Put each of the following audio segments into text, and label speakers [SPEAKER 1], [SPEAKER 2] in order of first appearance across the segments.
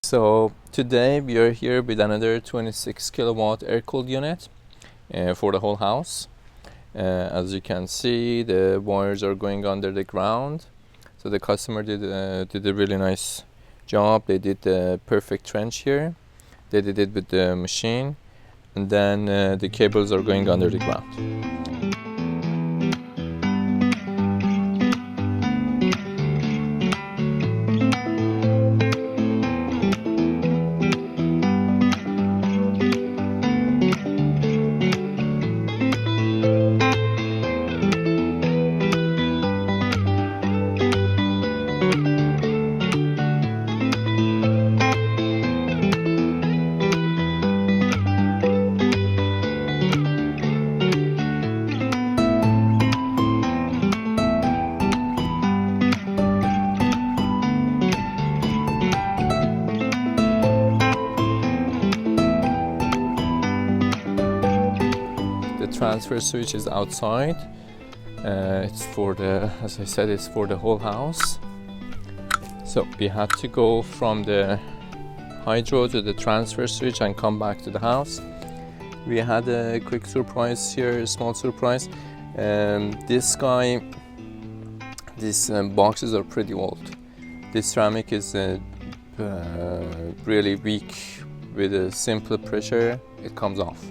[SPEAKER 1] So today we are here with another 26 kilowatt air-cooled unit for the whole house. As you can see, the wires are going under the ground. So the customer did a really nice job. They did the perfect trench here. They did it with the machine, and then the cables are going under the ground. The transfer switch is outside. It's for the, as I said, it's for the whole house. So we had to go from the hydro to the transfer switch and come back to the house. We had a quick surprise here, a small surprise. These boxes are pretty old. This ceramic is really weak. With a simple pressure, it comes off.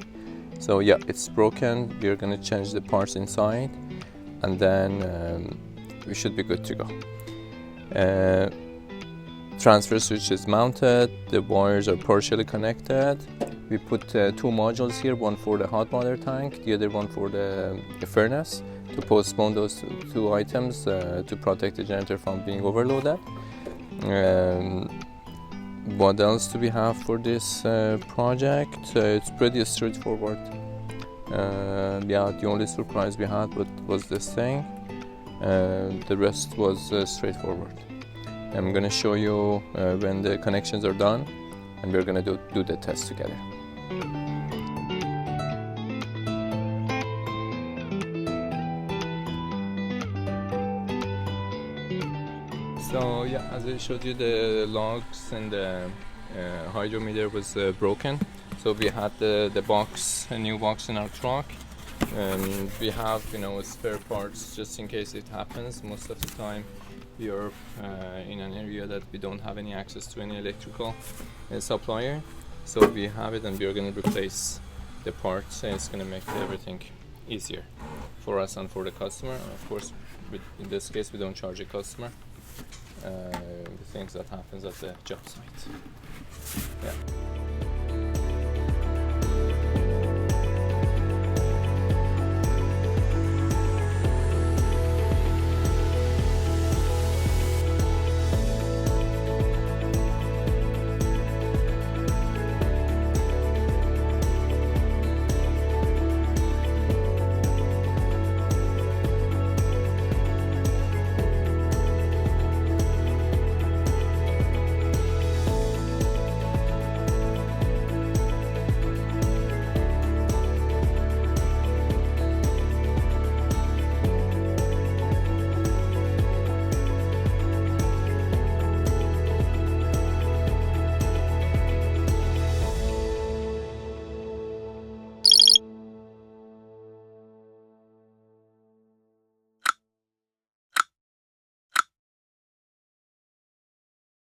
[SPEAKER 1] So yeah, it's broken. We're gonna change the parts inside, and then we should be good to go. Transfer switch is mounted. The wires are partially connected. We put two modules here, one for the hot water tank, the other one for the furnace, to postpone those two items to protect the generator from being overloaded. What else do we have for this project? It's pretty straightforward. Yeah, the only surprise we had was this thing. The rest was straightforward. I'm gonna show you when the connections are done, and we're gonna do the test together. So yeah, as I showed you, the logs and the hydrometer was broken. So we had the box, a new box in our truck. We have, spare parts just in case it happens. Most of the time we are in an area that we don't have any access to any electrical supplier. So we have it, and we are going to replace the parts, and it's going to make everything easier for us and for the customer. Of course, in this case we don't charge the customer. The things that happens at the job site. Yeah.